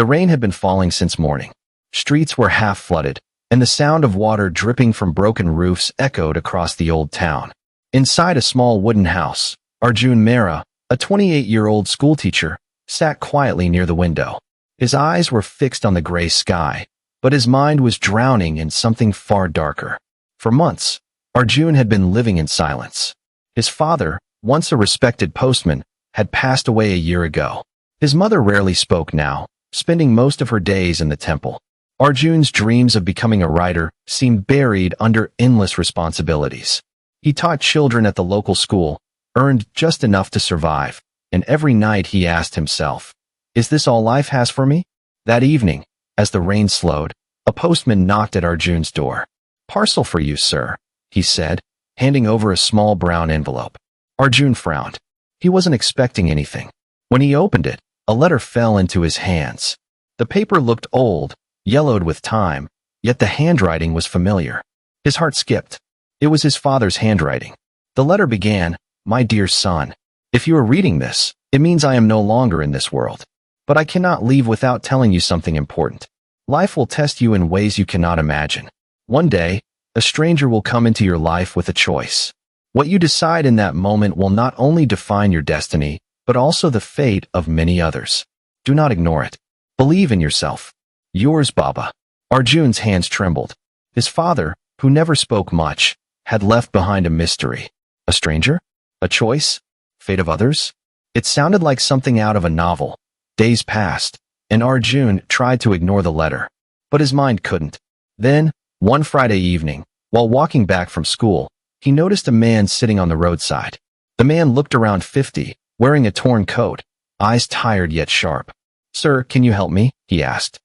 The rain had been falling since morning. Streets were half flooded, and the sound of water dripping from broken roofs echoed across the old town. Inside a small wooden house, Arjun Mehra, a 28-year-old schoolteacher, sat quietly near the window. His eyes were fixed on the gray sky, but his mind was drowning in something far darker. For months, Arjun had been living in silence. His father, once a respected postman, had passed away a year ago. His mother rarely spoke now, spending most of her days in the temple. Arjun's dreams of becoming a writer seemed buried under endless responsibilities. He taught children at the local school, earned just enough to survive, and every night he asked himself, "Is this all life has for me?" That evening, as the rain slowed, a postman knocked at Arjun's door. "Parcel for you, sir," he said, handing over a small brown envelope. Arjun frowned. He wasn't expecting anything. When he opened it, a letter fell into his hands. The paper looked old, yellowed with time, yet the handwriting was familiar. His heart skipped. It was his father's handwriting. The letter began, "My dear son, if you are reading this, it means I am no longer in this world. But I cannot leave without telling you something important. Life will test you in ways you cannot imagine. One day, a stranger will come into your life with a choice. What you decide in that moment will not only define your destiny, but also the fate of many others. Do not ignore it. Believe in yourself. Yours, Baba." Arjun's hands trembled. His father, who never spoke much, had left behind a mystery. A stranger? A choice? Fate of others? It sounded like something out of a novel. Days passed, and Arjun tried to ignore the letter, but his mind couldn't. Then, one Friday evening, while walking back from school, he noticed a man sitting on the roadside. The man looked around 50, wearing a torn coat, eyes tired yet sharp. "Sir, can you help me?" he asked.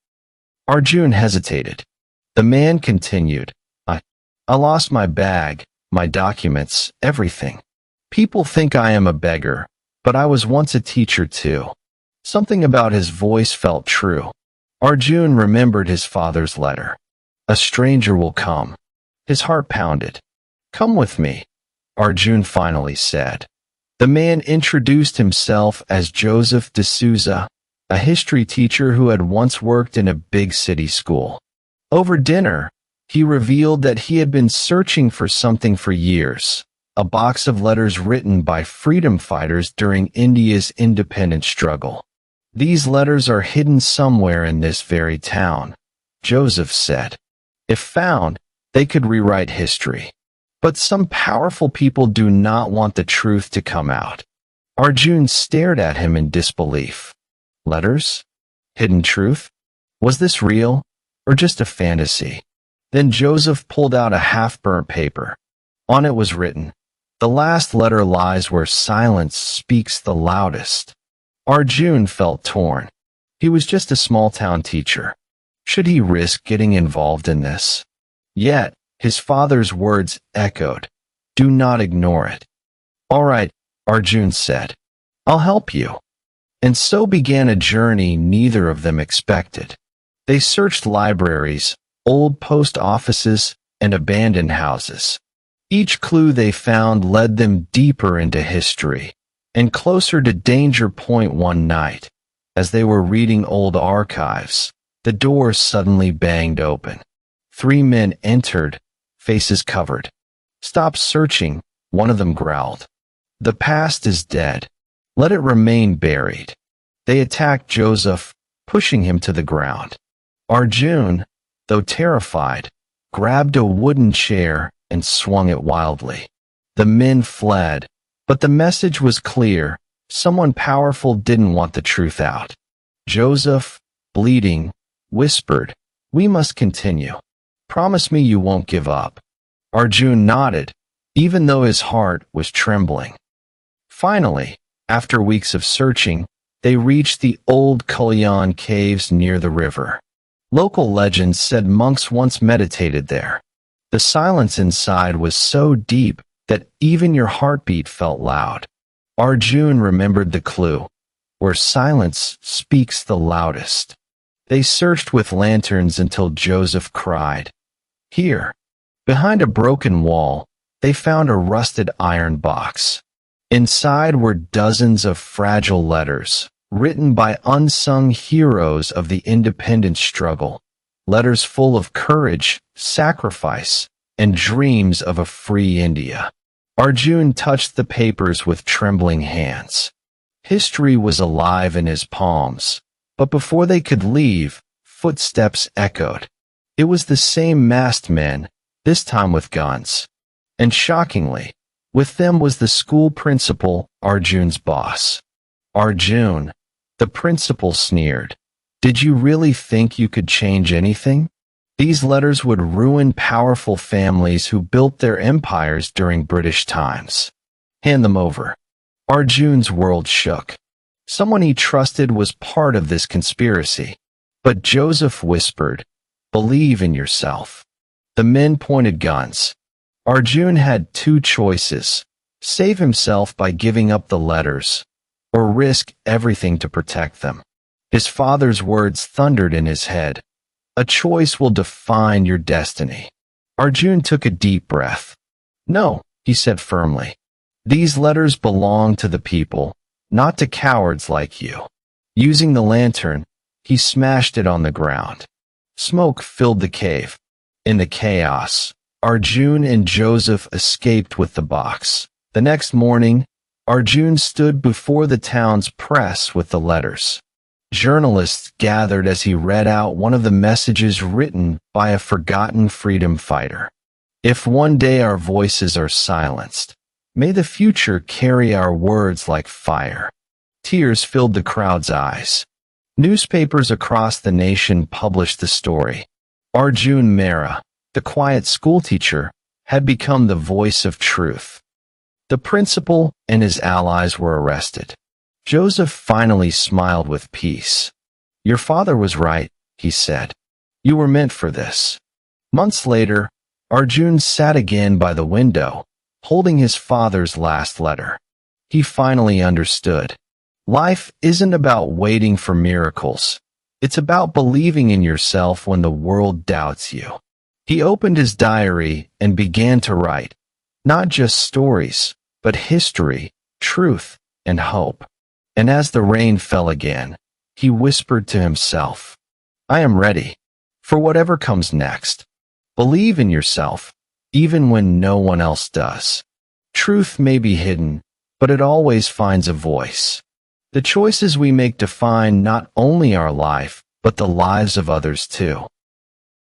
Arjun hesitated. The man continued, I lost my bag, my documents, everything. People think I am a beggar, but I was once a teacher too." Something about his voice felt true. Arjun remembered his father's letter. "A stranger will come." His heart pounded. "Come with me," Arjun finally said. The man introduced himself as Joseph D'Souza, a history teacher who had once worked in a big city school. Over dinner, he revealed that he had been searching for something for years, a box of letters written by freedom fighters during India's independence struggle. "These letters are hidden somewhere in this very town," Joseph said. "If found, they could rewrite history. But some powerful people do not want the truth to come out." Arjun stared at him in disbelief. Letters? Hidden truth? Was this real, or just a fantasy? Then Joseph pulled out a half-burnt paper. On it was written, "The last letter lies where silence speaks the loudest." Arjun felt torn. He was just a small-town teacher. Should he risk getting involved in this? Yet, his father's words echoed, "Do not ignore it." "All right," Arjun said. "I'll help you." And so began a journey neither of them expected. They searched libraries, old post offices, and abandoned houses. Each clue they found led them deeper into history, and closer to danger point. One night, as they were reading old archives, the door suddenly banged open. 3 men entered, faces covered. "Stop searching," one of them growled. "The past is dead. Let it remain buried." They attacked Joseph, pushing him to the ground. Arjun, though terrified, grabbed a wooden chair and swung it wildly. The men fled, but the message was clear. Someone powerful didn't want the truth out. Joseph, bleeding, whispered, "We must continue. Promise me you won't give up." Arjun nodded, even though his heart was trembling. Finally, after weeks of searching, they reached the old Kulyan caves near the river. Local legends said monks once meditated there. The silence inside was so deep that even your heartbeat felt loud. Arjun remembered the clue, where silence speaks the loudest. They searched with lanterns until Joseph cried. Here, behind a broken wall, they found a rusted iron box. Inside were dozens of fragile letters, written by unsung heroes of the independence struggle, letters full of courage, sacrifice, and dreams of a free India. Arjun touched the papers with trembling hands. History was alive in his palms, but before they could leave, footsteps echoed. It was the same masked men, this time with guns. And shockingly, with them was the school principal, Arjun's boss. Arjun, the principal sneered. Did you really think you could change anything? These letters would ruin powerful families who built their empires during British times. Hand them over. Arjun's world shook. Someone he trusted was part of this conspiracy. But Joseph whispered, "Believe in yourself." The men pointed guns. Arjun had two choices: save himself by giving up the letters, or risk everything to protect them. His father's words thundered in his head. A choice will define your destiny. Arjun took a deep breath. No, he said firmly. These letters belong to the people, not to cowards like you. Using the lantern, he smashed it on the ground. Smoke filled the cave. In the chaos, Arjun and Joseph escaped with the box. The next morning, Arjun stood before the town's press with the letters. Journalists gathered as he read out one of the messages written by a forgotten freedom fighter. If one day our voices are silenced, may the future carry our words like fire. Tears filled the crowd's eyes. Newspapers across the nation published the story. Arjun Mehra, the quiet schoolteacher, had become the voice of truth. The principal and his allies were arrested. Joseph finally smiled with peace. Your father was right, he said. You were meant for this. Months later, Arjun sat again by the window, holding his father's last letter. He finally understood. Life isn't about waiting for miracles. It's about believing in yourself when the world doubts you. He opened his diary and began to write, not just stories, but history, truth, and hope. And as the rain fell again, he whispered to himself, I am ready for whatever comes next. Believe in yourself, even when no one else does. Truth may be hidden, but it always finds a voice. The choices we make define not only our life, but the lives of others too.